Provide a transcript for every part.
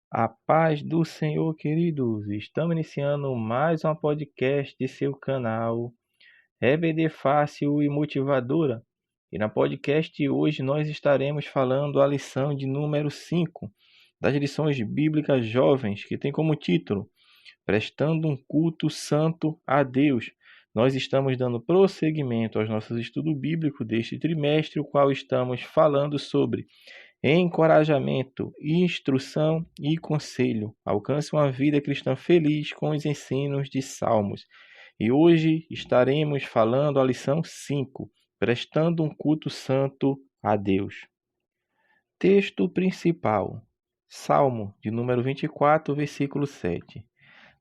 A paz do Senhor, queridos. Estamos iniciando mais um podcast de seu canal EBD Fácil e Motivadora. E na podcast de hoje nós estaremos falando a lição de número 5 das lições bíblicas jovens, que tem como título Prestando um culto santo a Deus. Nós estamos dando prosseguimento aos nossos estudos bíblicos deste trimestre, o qual estamos falando sobre encorajamento, instrução e conselho. Alcance uma vida cristã feliz com os ensinos de Salmos. E hoje estaremos falando a lição 5, prestando um culto santo a Deus. Texto principal, Salmo de número 24, versículo 7.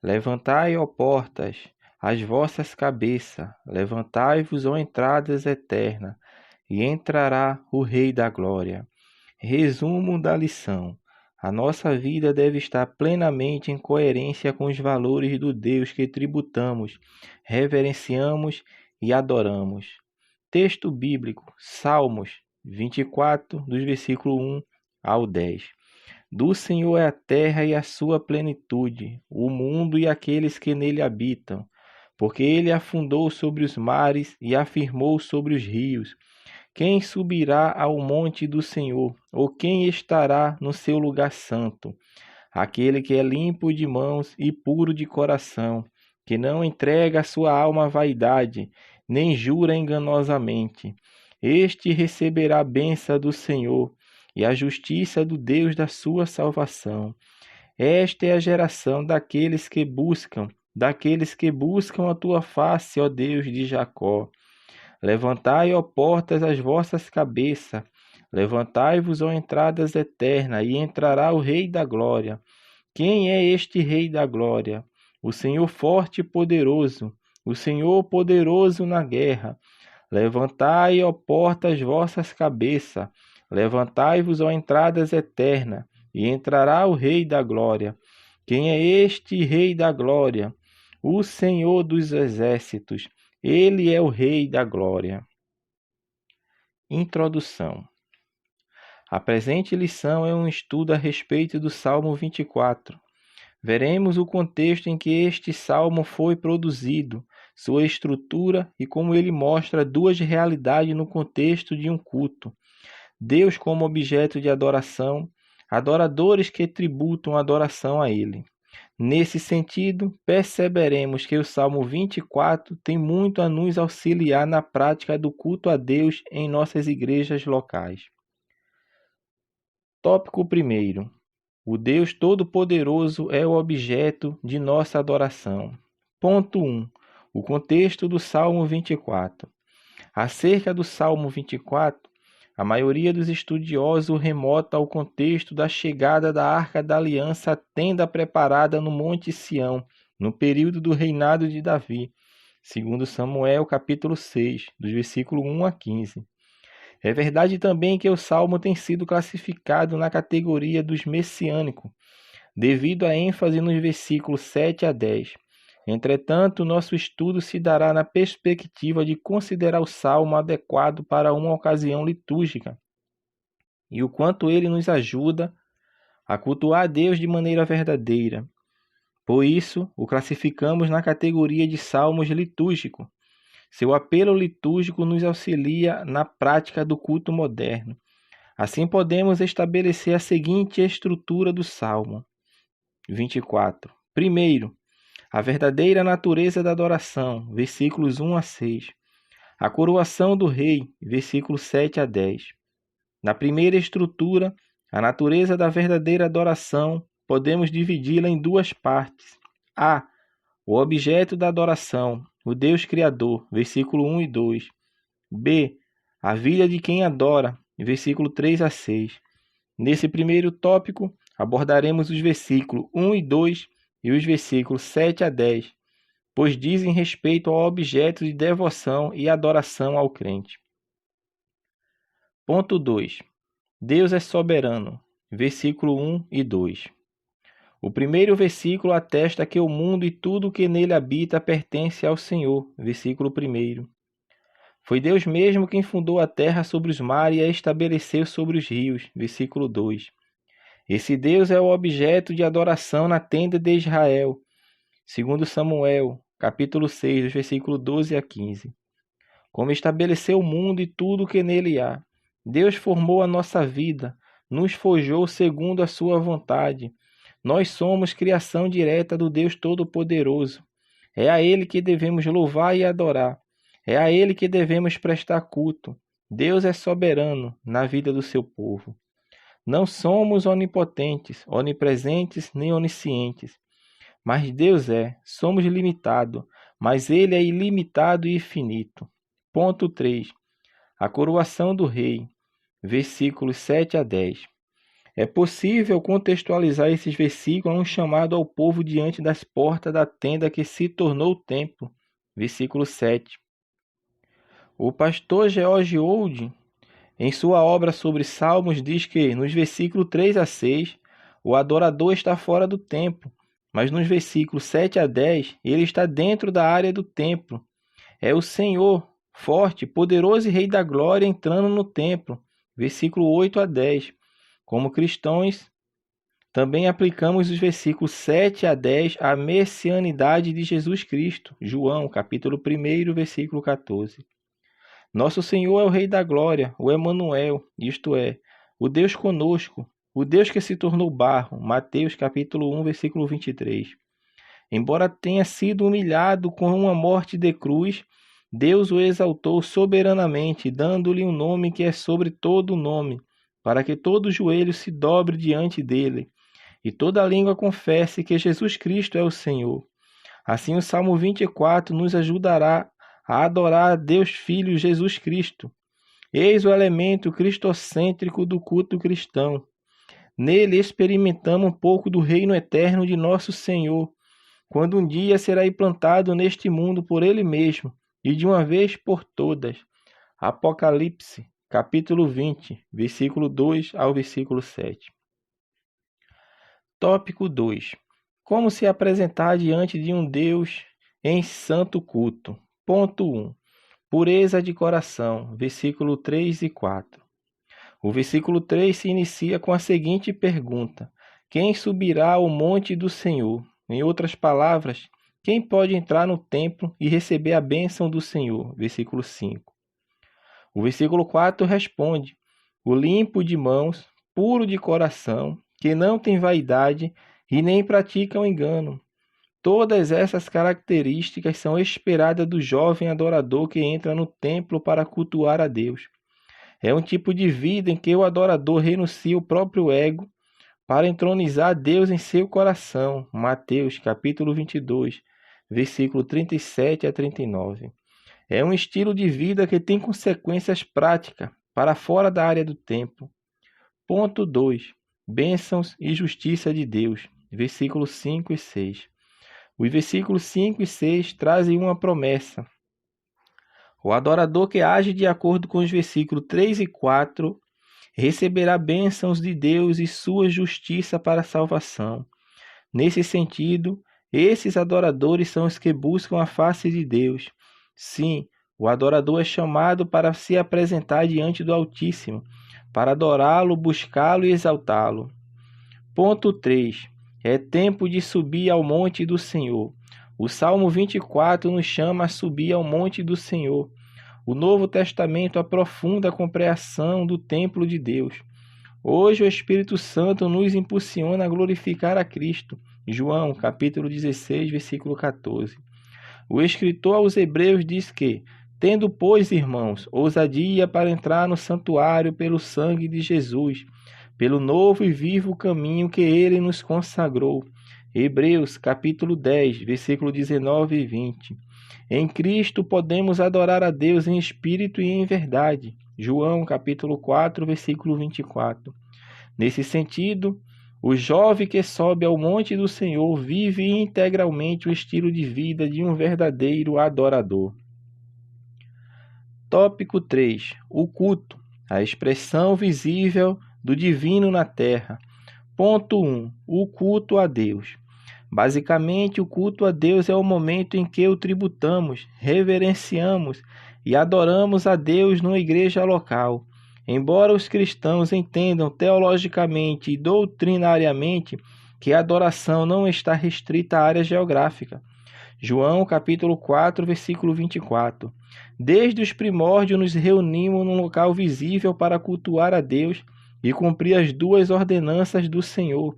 Levantai, ó portas, as vossas cabeças, levantai-vos, ó entradas eternas, e entrará o Rei da Glória. Resumo da lição: a nossa vida deve estar plenamente em coerência com os valores do Deus que tributamos, reverenciamos e adoramos. Texto bíblico, Salmos 24, dos versículos 1 ao 10. Do Senhor é a terra e a sua plenitude, o mundo e aqueles que nele habitam, porque ele afundou sobre os mares e afirmou sobre os rios. Quem subirá ao monte do Senhor, ou quem estará no seu lugar santo? Aquele que é limpo de mãos e puro de coração, que não entrega a sua alma à vaidade, nem jura enganosamente. Este receberá a bênção do Senhor e a justiça do Deus da sua salvação. Esta é a geração daqueles que buscam a tua face, ó Deus de Jacó. Levantai, ó portas, as vossas cabeças, levantai-vos, ó entradas eternas, e entrará o Rei da Glória. Quem é este Rei da Glória? O Senhor forte e poderoso, o Senhor poderoso na guerra. Levantai, ó portas, as vossas cabeças, levantai-vos, ó entradas eternas, e entrará o Rei da Glória. Quem é este Rei da Glória? O Senhor dos Exércitos. Ele é o Rei da Glória. Introdução. A presente lição é um estudo a respeito do Salmo 24. Veremos o contexto em que este salmo foi produzido, sua estrutura e como ele mostra duas realidades no contexto de um culto. Deus como objeto de adoração, adoradores que tributam adoração a ele. Nesse sentido, perceberemos que o Salmo 24 tem muito a nos auxiliar na prática do culto a Deus em nossas igrejas locais. Tópico 1. O Deus Todo-Poderoso é o objeto de nossa adoração. Ponto 1. O contexto do Salmo 24. Acerca do Salmo 24, a maioria dos estudiosos remota ao contexto da chegada da Arca da Aliança à tenda preparada no Monte Sião, no período do reinado de Davi, segundo Samuel capítulo 6, dos versículos 1 a 15. É verdade também que o Salmo tem sido classificado na categoria dos messiânicos, devido à ênfase nos versículos 7 a 10. Entretanto, nosso estudo se dará na perspectiva de considerar o salmo adequado para uma ocasião litúrgica e o quanto ele nos ajuda a cultuar a Deus de maneira verdadeira. Por isso, o classificamos na categoria de salmos litúrgicos. Seu apelo litúrgico nos auxilia na prática do culto moderno. Assim, podemos estabelecer a seguinte estrutura do Salmo 24. Primeiro, a verdadeira natureza da adoração, versículos 1 a 6. A coroação do rei, versículos 7 a 10. Na primeira estrutura, a natureza da verdadeira adoração, podemos dividi-la em duas partes. A. O objeto da adoração, o Deus Criador, versículo 1 e 2. B. A vida de quem adora, versículo 3 a 6. Nesse primeiro tópico, abordaremos os versículos 1 e 2 e os versículos 7 a 10, pois dizem respeito ao objeto de devoção e adoração ao crente. Ponto 2. Deus é soberano, versículo 1 e 2. O primeiro versículo atesta que o mundo e tudo que nele habita pertence ao Senhor, versículo 1. Foi Deus mesmo quem fundou a terra sobre os mares e a estabeleceu sobre os rios, versículo 2. Esse Deus é o objeto de adoração na tenda de Israel, segundo Samuel, capítulo 6, dos versículos 12 a 15. Como estabeleceu o mundo e tudo o que nele há. Deus formou a nossa vida, nos forjou segundo a sua vontade. Nós somos criação direta do Deus Todo-Poderoso. É a Ele que devemos louvar e adorar. É a Ele que devemos prestar culto. Deus é soberano na vida do seu povo. Não somos onipotentes, onipresentes nem oniscientes. Mas Deus é. Somos limitados, mas Ele é ilimitado e infinito. Ponto 3. A coroação do rei. Versículos 7 a 10. É possível contextualizar esses versículos a um chamado ao povo diante das portas da tenda que se tornou o templo. Versículo 7. O pastor George Old, em sua obra sobre Salmos, diz que, nos versículos 3 a 6, o adorador está fora do templo, mas nos versículos 7 a 10, ele está dentro da área do templo. É o Senhor, forte, poderoso e Rei da Glória, entrando no templo. Versículo 8 a 10. Como cristãos, também aplicamos os versículos 7 a 10 à messianidade de Jesus Cristo. João, capítulo 1, versículo 14. Nosso Senhor é o Rei da Glória, o Emanuel, isto é, o Deus conosco, o Deus que se tornou barro. Mateus, capítulo 1, versículo 23. Embora tenha sido humilhado com uma morte de cruz, Deus o exaltou soberanamente, dando-lhe um nome que é sobre todo nome, para que todo joelho se dobre diante dele, e toda língua confesse que Jesus Cristo é o Senhor. Assim o Salmo 24 nos ajudará a adorar a Deus Filho Jesus Cristo. Eis o elemento cristocêntrico do culto cristão. Nele experimentamos um pouco do reino eterno de nosso Senhor, quando um dia será implantado neste mundo por Ele mesmo, e de uma vez por todas. Apocalipse, capítulo 20, versículo 2 ao versículo 7. Tópico 2. Como se apresentar diante de um Deus em santo culto. Ponto 1. Pureza de coração, versículo 3 e 4. O versículo 3 se inicia com a seguinte pergunta: quem subirá ao monte do Senhor? Em outras palavras, quem pode entrar no templo e receber a bênção do Senhor? Versículo 5. O versículo 4 responde: o limpo de mãos, puro de coração, que não tem vaidade e nem pratica o engano. Todas essas características são esperadas do jovem adorador que entra no templo para cultuar a Deus. É um tipo de vida em que o adorador renuncia o próprio ego para entronizar Deus em seu coração. Mateus, capítulo 22, versículo 37 a 39. É um estilo de vida que tem consequências práticas para fora da área do templo. Ponto 2. Bênçãos e justiça de Deus. Versículos 5 e 6. Os versículos 5 e 6 trazem uma promessa. O adorador que age de acordo com os versículos 3 e 4 receberá bênçãos de Deus e sua justiça para a salvação. Nesse sentido, esses adoradores são os que buscam a face de Deus. Sim, o adorador é chamado para se apresentar diante do Altíssimo, para adorá-lo, buscá-lo e exaltá-lo. Ponto 3. É tempo de subir ao monte do Senhor. O Salmo 24 nos chama a subir ao monte do Senhor. O Novo Testamento aprofunda a compreensão do templo de Deus. Hoje o Espírito Santo nos impulsiona a glorificar a Cristo. João, capítulo 16, versículo 14. O escritor aos Hebreus diz que, tendo, pois, irmãos, ousadia para entrar no santuário pelo sangue de Jesus, pelo novo e vivo caminho que ele nos consagrou. Hebreus, capítulo 10, versículo 19 e 20. Em Cristo podemos adorar a Deus em espírito e em verdade. João, capítulo 4, versículo 24. Nesse sentido, o jovem que sobe ao monte do Senhor vive integralmente o estilo de vida de um verdadeiro adorador. Tópico 3. O culto, a expressão visível do divino na terra. Ponto 1. O culto a Deus. Basicamente, o culto a Deus é o momento em que o tributamos, reverenciamos e adoramos a Deus numa igreja local. Embora os cristãos entendam teologicamente e doutrinariamente que a adoração não está restrita à área geográfica. João capítulo 4, versículo 24. Desde os primórdios nos reunimos num local visível para cultuar a Deus e cumprir as duas ordenanças do Senhor,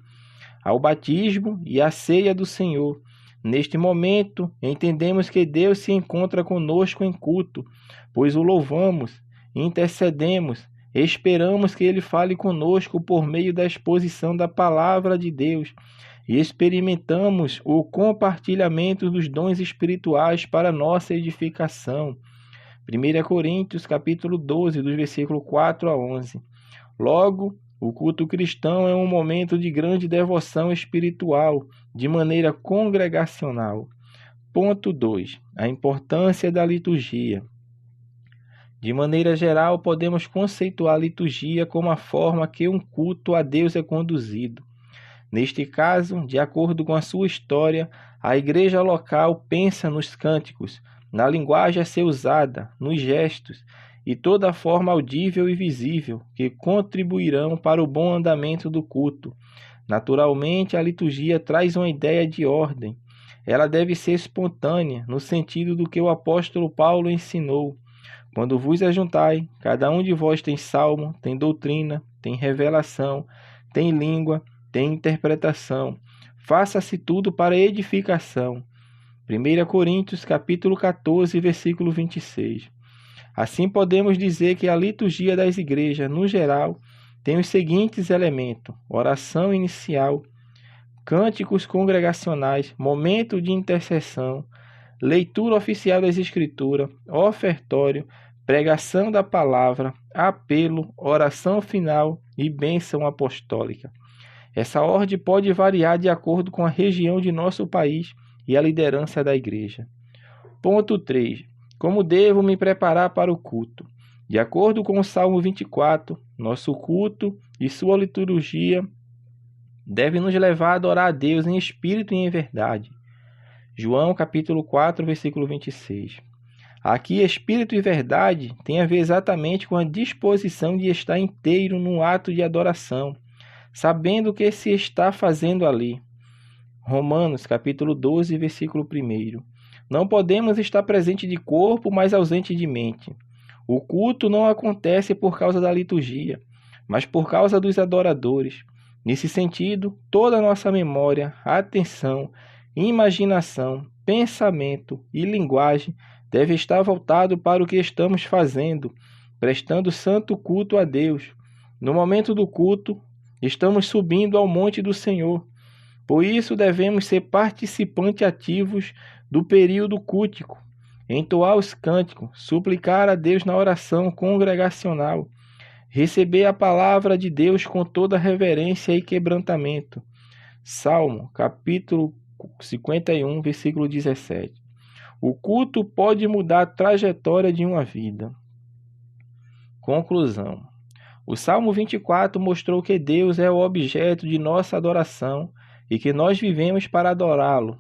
ao batismo e à ceia do Senhor. Neste momento, entendemos que Deus se encontra conosco em culto, pois o louvamos, intercedemos, esperamos que Ele fale conosco por meio da exposição da palavra de Deus e experimentamos o compartilhamento dos dons espirituais para nossa edificação. 1 Coríntios capítulo 12, dos versículos 4 a 11. Logo, o culto cristão é um momento de grande devoção espiritual, de maneira congregacional. Ponto 2. A importância da liturgia. De maneira geral, podemos conceituar a liturgia como a forma que um culto a Deus é conduzido. Neste caso, de acordo com a sua história, a igreja local pensa nos cânticos, na linguagem a ser usada, nos gestos e toda forma audível e visível que contribuirão para o bom andamento do culto. Naturalmente, a liturgia traz uma ideia de ordem. Ela deve ser espontânea, no sentido do que o apóstolo Paulo ensinou. Quando vos ajuntai, cada um de vós tem salmo, tem doutrina, tem revelação, tem língua, tem interpretação. Faça-se tudo para edificação. 1 Coríntios capítulo 14, versículo 26. Assim podemos dizer que a liturgia das igrejas, no geral, tem os seguintes elementos: oração inicial, cânticos congregacionais, momento de intercessão, leitura oficial das Escrituras, ofertório, pregação da palavra, apelo, oração final e bênção apostólica. Essa ordem pode variar de acordo com a região de nosso país e a liderança da igreja. Ponto 3. Como devo me preparar para o culto? De acordo com o Salmo 24, nosso culto e sua liturgia deve nos levar a adorar a Deus em espírito e em verdade. João capítulo 4, versículo 26. Aqui, espírito e verdade tem a ver exatamente com a disposição de estar inteiro num ato de adoração, sabendo o que se está fazendo ali. Romanos capítulo 12, versículo 1. Não podemos estar presente de corpo, mas ausente de mente. O culto não acontece por causa da liturgia, mas por causa dos adoradores. Nesse sentido, toda a nossa memória, atenção, imaginação, pensamento e linguagem deve estar voltado para o que estamos fazendo, prestando santo culto a Deus. No momento do culto, estamos subindo ao monte do Senhor. Por isso, devemos ser participantes ativos do período cultico, entoar os cânticos, suplicar a Deus na oração congregacional, receber a palavra de Deus com toda reverência e quebrantamento. Salmo, capítulo 51, versículo 17. O culto pode mudar a trajetória de uma vida. Conclusão. O Salmo 24 mostrou que Deus é o objeto de nossa adoração e que nós vivemos para adorá-lo.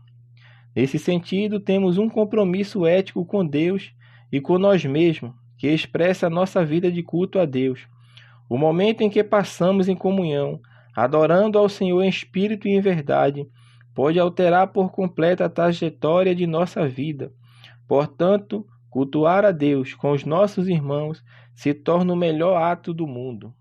Nesse sentido, temos um compromisso ético com Deus e com nós mesmos, que expressa a nossa vida de culto a Deus. O momento em que passamos em comunhão, adorando ao Senhor em espírito e em verdade, pode alterar por completo a trajetória de nossa vida. Portanto, cultuar a Deus com os nossos irmãos se torna o melhor ato do mundo.